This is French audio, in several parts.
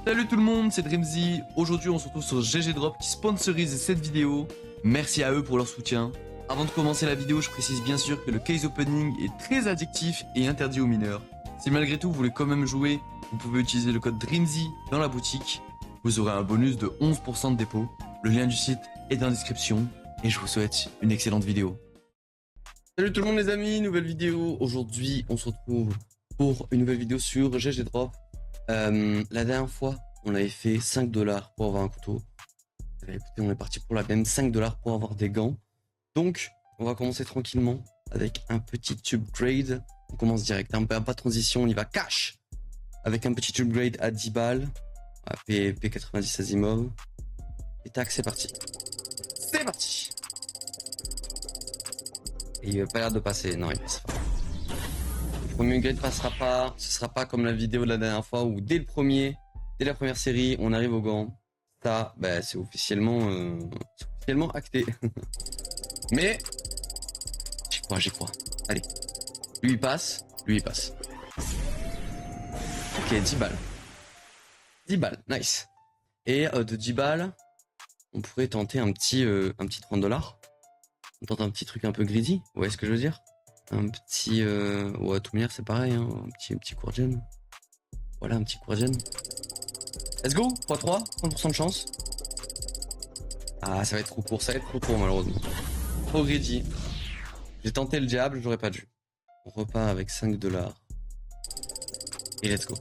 Salut tout le monde, c'est Dreamzy. Aujourd'hui on se retrouve sur GG Drop qui sponsorise cette vidéo. Merci à eux pour leur soutien. Avant de commencer la vidéo, je précise bien sûr que le case opening est très addictif et interdit aux mineurs. Si malgré tout vous voulez quand même jouer, vous pouvez utiliser le code Dreamzy dans la boutique. Vous aurez un bonus de 11% de dépôt. Le lien du site est dans la description et je vous souhaite une excellente vidéo. Salut tout le monde les amis, nouvelle vidéo. Aujourd'hui on se retrouve pour une nouvelle vidéo sur GG Drop. La dernière fois, on avait fait 5$ pour avoir un couteau. Écoutez, on est parti pour la même 5$ pour avoir des gants. Donc, on va commencer tranquillement avec un petit upgrade. On commence direct, hein, pas de transition, on y va cash. Avec un petit upgrade à 10 balles. À P90 Asimov. Et tac, c'est parti. C'est parti. Et il n'a pas l'air de passer, non, il passe pas. Le premier upgrade passera pas, ce sera pas comme la vidéo de la dernière fois où dès la première série, on arrive au gant. Ça, bah, c'est officiellement acté. Mais, j'y crois. Allez. Lui il passe, lui il passe. Ok, 10 balles. 10 balles, nice. Et de 10 balles, on pourrait tenter un petit 30$. On tente un petit truc un peu greedy, vous voyez ce que je veux dire? Un petit... ouais, tout manière c'est pareil, hein. Un petit courgen. Voilà, un petit courgen. Let's go, 3-3, 30% de chance. Ah, ça va être trop court malheureusement. Trop greedy. J'ai tenté le diable, j'aurais pas dû. On repart avec 5$. Et let's go.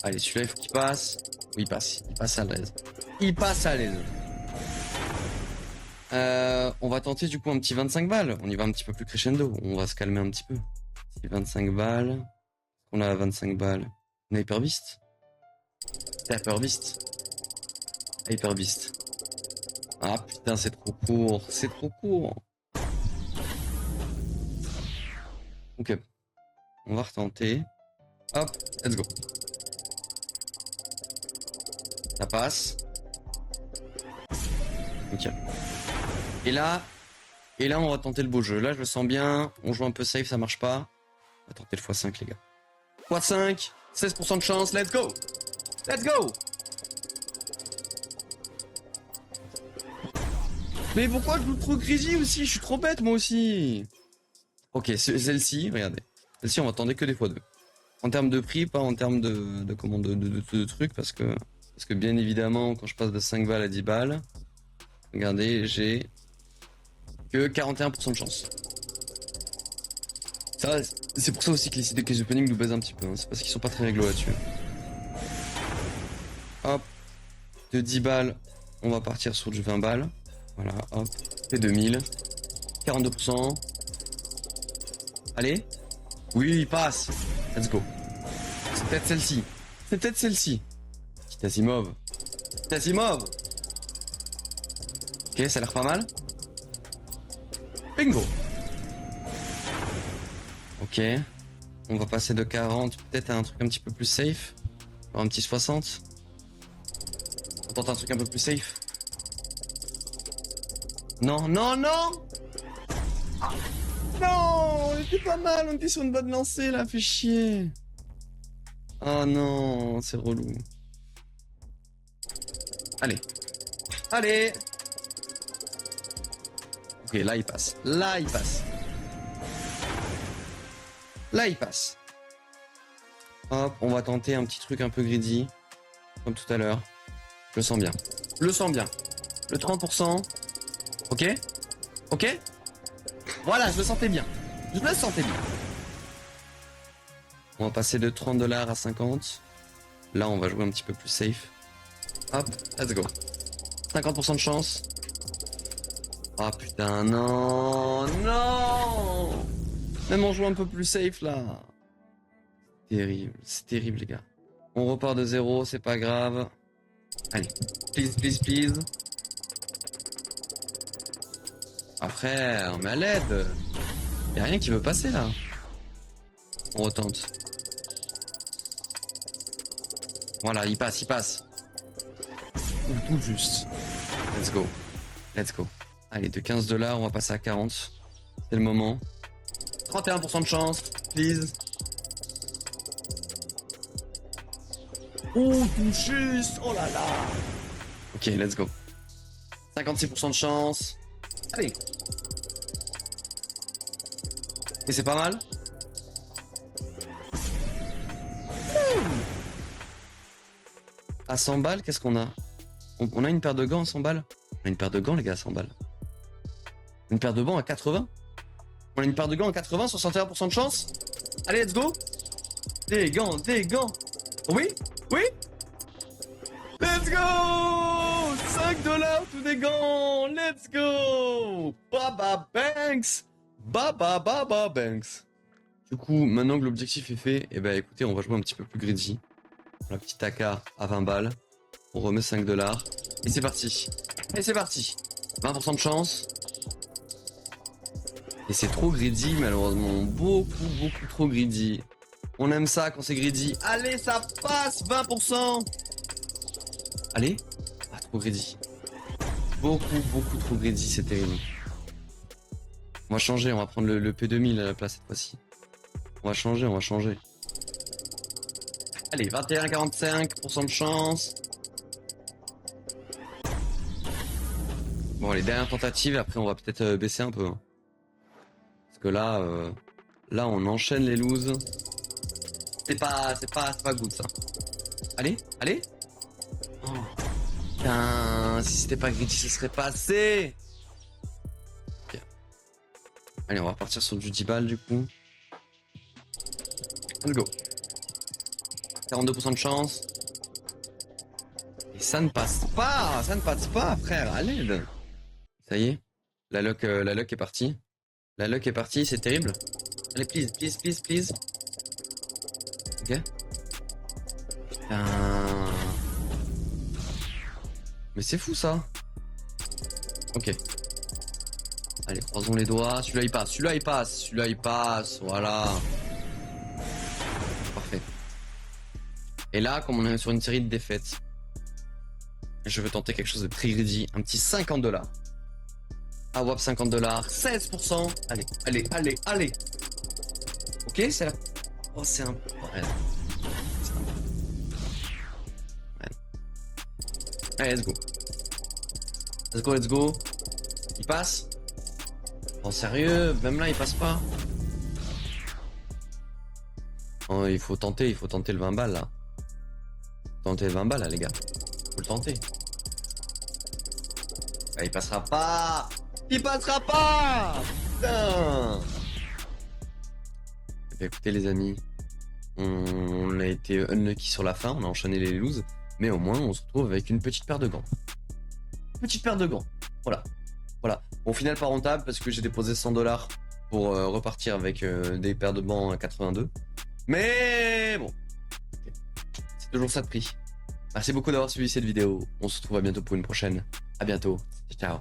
Allez, celui-là il faut qu'il passe. Oui, il passe à l'aise. Il passe à l'aise. On va tenter du coup un petit 25 balles. On y va un petit peu plus crescendo. On va se calmer un petit peu. Petit 25 balles. On a 25 balles. On a Hyper Beast. Hyper Beast. Hyper Beast. Ah putain, c'est trop court. C'est trop court. Ok. On va retenter. Hop, let's go. Ça passe. Ok. Et là, on va tenter le beau jeu. Là, je le sens bien. On joue un peu safe, ça marche pas. On va tenter le x5, les gars. x5, 16% de chance, let's go! Let's go! Mais pourquoi je joue trop greedy aussi? Je suis trop bête, moi aussi. Ok, celle-ci, regardez. Celle-ci, on va tenter que des x2. En termes de prix, pas en termes de trucs, parce que bien évidemment, quand je passe de 5 balles à 10 balles, regardez, j'ai que 41% de chance. Ça, c'est pour ça aussi que les sites de case opening nous baisent un petit peu, hein. C'est parce qu'ils sont pas très réglo là-dessus. Hop, de 10 balles, on va partir sur du 20 balles. Voilà, hop, c'est 2000. 42%. Allez. Oui, il passe. Let's go. C'est peut-être celle-ci. C'est peut-être celle-ci. Petit Asimov. Petit Asimov. Ok, ça a l'air pas mal. Bingo. Ok. On va passer de 40 peut-être à un truc un petit peu plus safe. Genre un petit 60. On tente un truc un peu plus safe. Non, non, non. Ah. Non, on était pas mal, on était sur une bonne lancée là, fait chier. Oh non, c'est relou. Allez. Allez. Ok, là il passe. Là il passe. Là il passe. Hop, on va tenter un petit truc un peu greedy. Comme tout à l'heure. Je le sens bien. Je le sens bien. Le 30%. Ok. Ok. Voilà, je le sentais bien. Je le sentais bien. On va passer de 30$ à 50. Là, on va jouer un petit peu plus safe. Hop, let's go. 50% de chance. Ah putain, non, non. Même on joue un peu plus safe là. Terrible, c'est terrible les gars. On repart de 0, c'est pas grave. Allez, please, please, please. Après, on met à l'aide. Y'a rien qui veut passer là. On retente. Voilà, il passe, il passe. Tout juste. Let's go. Let's go. Allez, de 15$, on va passer à 40. C'est le moment. 31% de chance, please. Oh, touché. Oh là là. Ok, let's go. 56% de chance. Allez. Et c'est pas mal. À 100 balles, qu'est-ce qu'on a? On a une paire de gants à 100 balles? On a une paire de gants, les gars, à 100 balles. Une paire de gants à 80? On a une paire de gants à 80, 61% de chance? Allez, let's go! Des gants, des gants! Oui? Oui? Let's go! 5 dollars tous des gants! Let's go! Baba Banks! Baba Banks! Du coup, maintenant que l'objectif est fait, eh ben écoutez, on va jouer un petit peu plus greedy. La petite AK à 20 balles. On remet 5 dollars. Et c'est parti. Et c'est parti. 20% de chance. Et c'est trop greedy, malheureusement. Beaucoup trop greedy. On aime ça quand c'est greedy. Allez, ça passe. 20%. Allez. Ah, trop greedy. Beaucoup trop greedy, c'est terrible. On va changer, on va prendre le P2000 à la place cette fois-ci. On va changer. Allez, 21,45% de chance. Bon, les dernières tentatives, après on va peut-être baisser un peu. Parce que là on enchaîne les loses. C'est pas good ça. Allez. Oh. Putain, si c'était pas greedy, ce serait passé. Okay. Allez, on va partir sur du 10 balles du coup. Let's go. 42% de chance. Et ça ne passe pas, frère, à l'aide. Ça y est, la luck est partie. La luck est partie, c'est terrible. Allez, please. Ok. Putain. Mais c'est fou ça. Ok. Allez, croisons les doigts. Celui-là il passe. Voilà. Parfait. Et là, comme on est sur une série de défaites, je veux tenter quelque chose de très greedy. Un petit 50 dollars. AWAP 50 dollars. 16%. Allez. Ok, c'est là. Oh, c'est un. Ouais. Allez, let's go. Il passe. Oh, sérieux, même là, il passe pas. Oh, il faut tenter le 20 balles là. Tenter le 20 balles là, les gars. Faut le tenter. Ah, il passera pas. Putain. Écoutez les amis, on a été unlucky sur la fin, on a enchaîné les loses, mais au moins on se retrouve avec une petite paire de gants. Voilà. Au final pas rentable parce que j'ai déposé 100 dollars pour repartir avec des paires de gants à 82. Mais bon, c'est toujours ça de prix. Merci beaucoup d'avoir suivi cette vidéo. On se retrouve à bientôt pour une prochaine. À bientôt. Ciao.